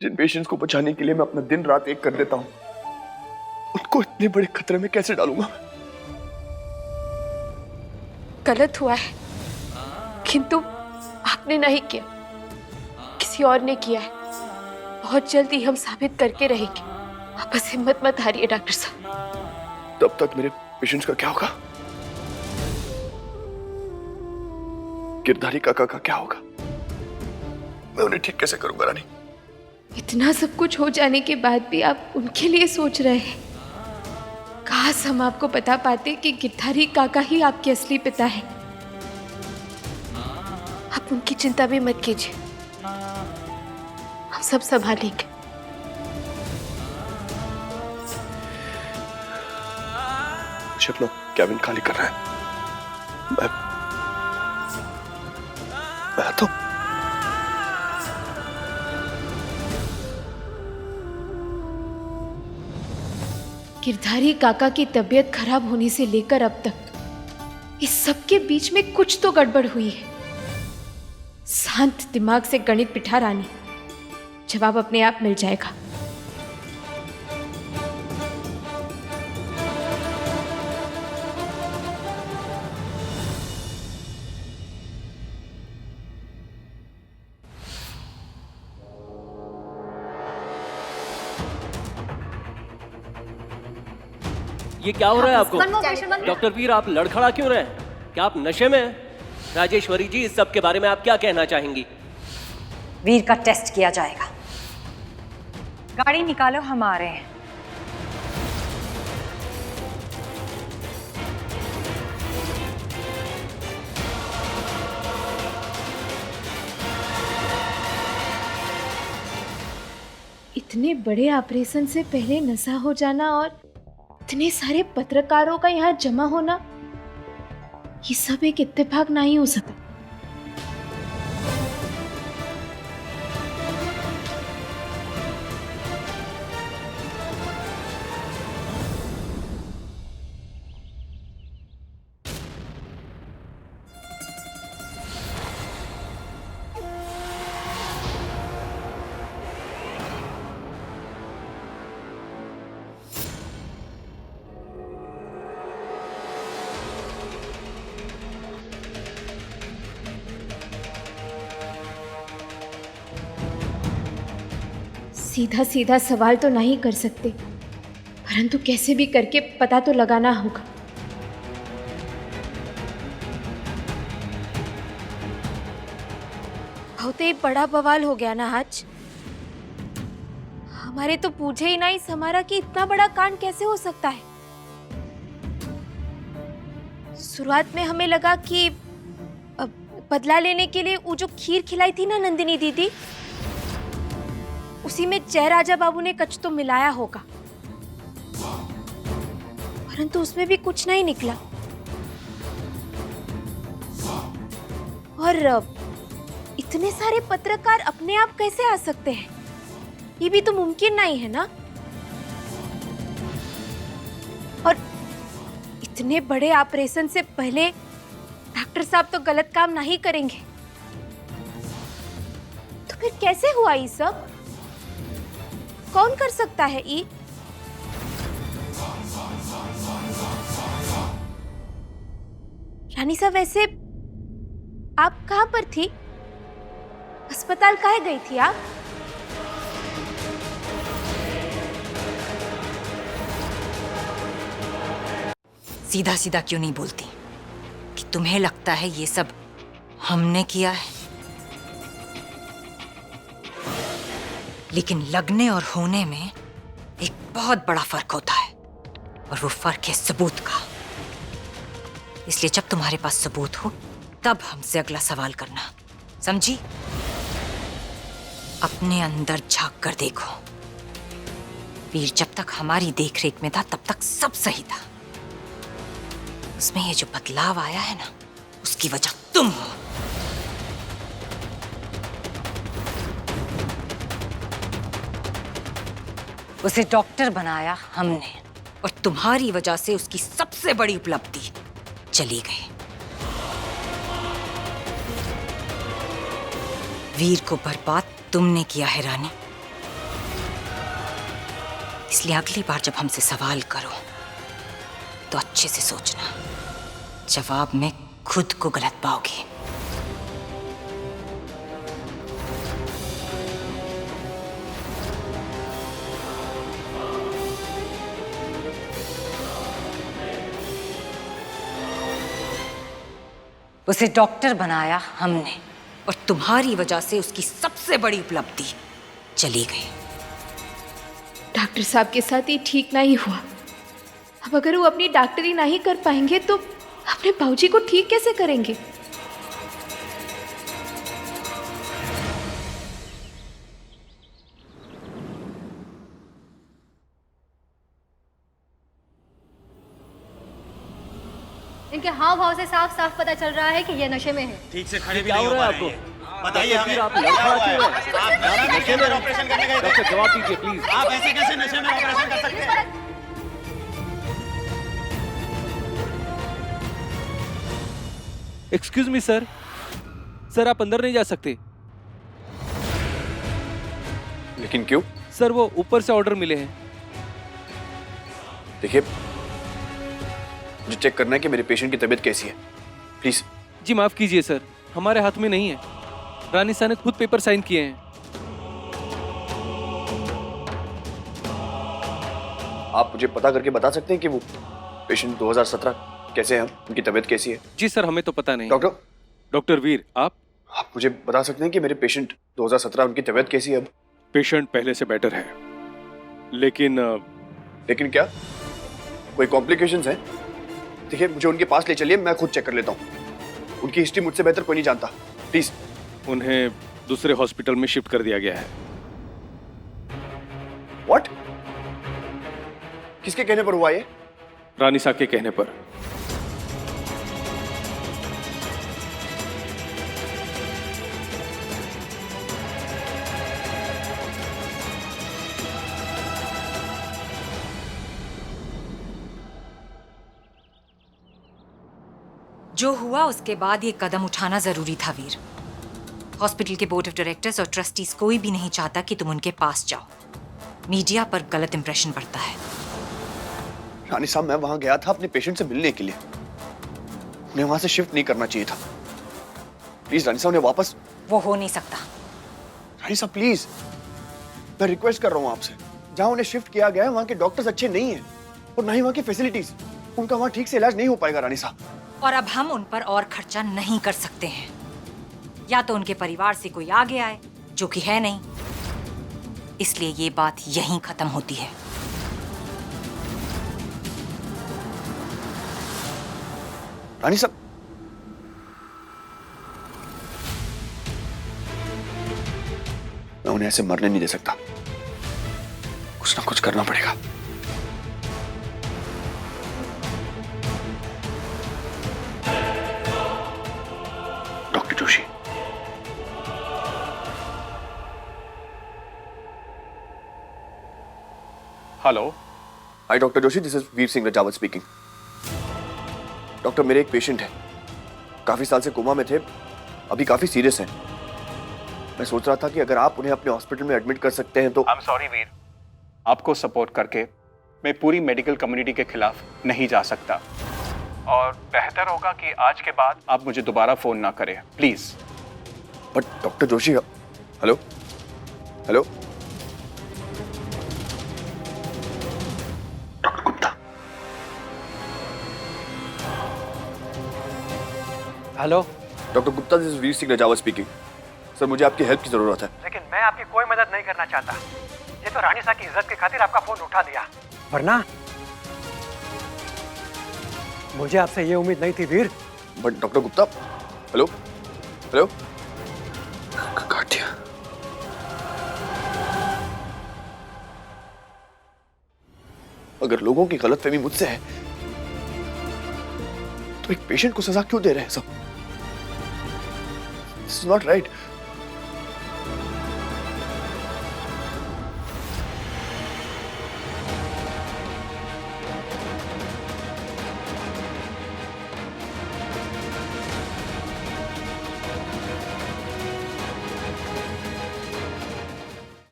जिन patients को बचाने के लिए मैं अपना दिन रात एक कर देता हूं, उनको इतने बड़े खतरे में कैसे डालूंगा? गलत हुआ है, किंतु आपने नहीं किया, किसी और ने किया है। बहुत जल्दी हम साबित करके रहेंगे। आप बस हिम्मत मत हारिए डॉक्टर साहब। तब तक मेरे पेशेंट्स का क्या होगा? गिरधारी काका का क्या होगा? मैं उन्हें ठीक कैसे करूंगा रानी? इतना सब कुछ हो जाने के बाद भी आप उनके लिए सोच रहे हैं। काश हम आपको बता पाते कि गिरधारी काका ही आपके असली पिता है। आप उनकी चिंता भी मत कीजिए, हम सब संभालेंगे। शिव लोग कैबिन खाली कर रहे हैं। मैं आता हूं। गिरधारी काका की तबीयत खराब होने से लेकर अब तक इस सब के बीच में कुछ तो गड़बड़ हुई है। शांत दिमाग से गणित बिठा रानी, जवाब अपने आप मिल जाएगा। ये क्या हो रहा है आपको? डॉक्टर वीर, आप लड़खड़ा क्यों रहे हैं? क्या आप नशे में हैं? राजेश्वरी जी, इस सब के बारे में आप क्या कहना चाहेंगी? वीर का टेस्ट किया जाएगा। गाड़ी निकालो, हम आ रहे हैं। इतने बड़े ऑपरेशन से पहले नशा हो जाना और इतने सारे पत्रकारों का यहाँ जमा होना, ये सब एक इत्तेफाक नहीं हो सकता। सीधा सीधा सवाल तो नहीं कर सकते, परंतु कैसे भी करके पता तो लगाना होगा। बहुत ही बड़ा बवाल हो गया ना आज। हमारे तो पूछे ही नहीं समारा कि इतना बड़ा कांड कैसे हो सकता है। शुरुआत में हमें लगा कि बदला लेने के लिए वो जो खीर खिलाई थी ना नंदिनी दीदी, उसी में जय राजा बाबू ने कुछ तो मिलाया होगा, परंतु उसमें भी कुछ नहीं निकला। और इतने सारे पत्रकार अपने आप कैसे आ सकते हैं? ये भी तो मुमकिन नहीं है ना। और इतने बड़े ऑपरेशन से पहले डॉक्टर साहब तो गलत काम नहीं करेंगे, तो फिर कैसे हुआ ये सब? कौन कर सकता है ये? रानी साहब, वैसे आप कहां पर थी? अस्पताल काहे गई थी आप? सीधा सीधा क्यों नहीं बोलती कि तुम्हें लगता है ये सब हमने किया है? लेकिन लगने और होने में एक बहुत बड़ा फर्क होता है, और वो फर्क है सबूत का। इसलिए जब तुम्हारे पास सबूत हो तब हमसे अगला सवाल करना, समझी? अपने अंदर झांक कर देखो। वीर जब तक हमारी देखरेख में था तब तक सब सही था। उसमें ये जो बदलाव आया है ना, उसकी वजह तुम हो। उसे डॉक्टर बनाया हमने, और तुम्हारी वजह से उसकी सबसे बड़ी उपलब्धि चली गई। वीर को बर्बाद तुमने किया है रानी, इसलिए अगली बार जब हमसे सवाल करो तो अच्छे से सोचना, जवाब में खुद को गलत पाओगी। उसे डॉक्टर बनाया हमने और तुम्हारी वजह से उसकी सबसे बड़ी उपलब्धि चली गई। डॉक्टर साहब के साथ ये ठीक ना ही हुआ। अब अगर वो अपनी डॉक्टरी ना ही कर पाएंगे तो अपने बाबूजी को ठीक कैसे करेंगे? इनके हाव भाव से साफ साफ पता चल रहा है कि ये नशे में है। ठीक से खड़े भी क्या नहीं हो हो रहा पा है रहे आपको? हैं। बताइए हमें आप क्या लड़खड़ा हुआ क्यों है? रहे हैं? आप नशे में ऑपरेशन करने गए थे। डॉक्टर जवाब दीजिए प्लीज। आप ऐसे कैसे नशे में ऑपरेशन कर सकते हैं? एक्सक्यूज मी सर, सर आप अंदर नहीं जा सकते। लेकिन क्यों? सर वो ऊपर से ऑर्डर मिले हैं। देखिए, मुझे चेक करना है कि मेरे पेशेंट की तबीयत कैसी है, प्लीज। जी माफ कीजिए सर, हमारे हाथ में नहीं है। रानी साहब ने खुद पेपर साइन किए हैं। आप मुझे पता करके बता सकते हैं कि वो पेशेंट 2017 कैसे हैं, उनकी तबीयत कैसी है? जी सर, हमें तो पता नहीं। डॉक्टर, डॉक्टर वीर, आप मुझे बता सकते हैं कि मेरे पेशेंट 2017 उनकी तबीयत कैसी है अब? पेशेंट पहले से बेटर है, लेकिन लेकिन क्या कोई कॉम्प्लिकेशंस हैं? देखिए, मुझे उनके पास ले चलिए, मैं खुद चेक कर लेता हूँ। उनकी हिस्ट्री मुझसे बेहतर कोई नहीं जानता, प्लीज। उन्हें दूसरे हॉस्पिटल में शिफ्ट कर दिया गया है। व्हाट? किसके कहने पर हुआ ये? रानी साहब के कहने पर। जो हुआ उसके बाद ये कदम उठाना जरूरी था वीर। हॉस्पिटल के बोर्ड ऑफ डायरेक्टर्स और ट्रस्टीज कोई भी नहीं चाहता कि तुम उनके पास जाओ। मीडिया पर गलत इंप्रेशन पड़ता है। रानी साहब, मैं वहां गया था अपने पेशेंट से मिलने के लिए। उन्हें वहां से शिफ्ट नहीं करना चाहिए था। प्लीज रानी साहब, उन्हें वापस। वो हो नहीं सकता। रानी साहब प्लीज, मैं रिक्वेस्ट कर रहा हूँ आपसे। जहां उन्हें शिफ्ट किया गया है वहां के डॉक्टर्स अच्छे नहीं हैं और ना ही वहां की फैसिलिटीज। उनका वहां ठीक से इलाज नहीं हो पाएगा रानी साहब। और अब हम उन पर और खर्चा नहीं कर सकते हैं। या तो उनके परिवार से कोई आगे आए, जो कि है नहीं। इसलिए ये बात यहीं खत्म होती है। रानी साहब, मैं उन्हें ऐसे मरने नहीं दे सकता। कुछ ना कुछ करना पड़ेगा। Doctor Joshi. Hello. Hi doctor Joshi, this is Veer Singh Rajawat speaking. Doctor, मेरे एक पेशेंट है, काफी साल से कोमा में थे, अभी काफी सीरियस हैं। मैं सोच रहा था कि अगर आप उन्हें अपने हॉस्पिटल में एडमिट कर सकते हैं तो। आई एम सॉरी वीर, आपको सपोर्ट करके मैं पूरी मेडिकल कम्युनिटी के खिलाफ नहीं जा सकता और बेहतर होगा कि आज के बाद आप मुझे दोबारा फोन ना करें, please. But doctor Joshi, hello hello doctor Gupta. Hello doctor Gupta, this is Veer Singh Rajawat speaking. Sir, मुझे आपकी हेल्प की जरूरत है। लेकिन मैं आपकी कोई मदद नहीं करना चाहता। ये तो रानी साहब की इज्जत की खातिर आपका फोन उठा दिया, वरना मुझे आपसे ये उम्मीद नहीं थी Veer. But doctor Gupta, hello hello काट दिया। अगर लोगों की गलतफहमी मुझसे है तो एक पेशेंट को सजा क्यों दे रहे हैं सब? This is not right.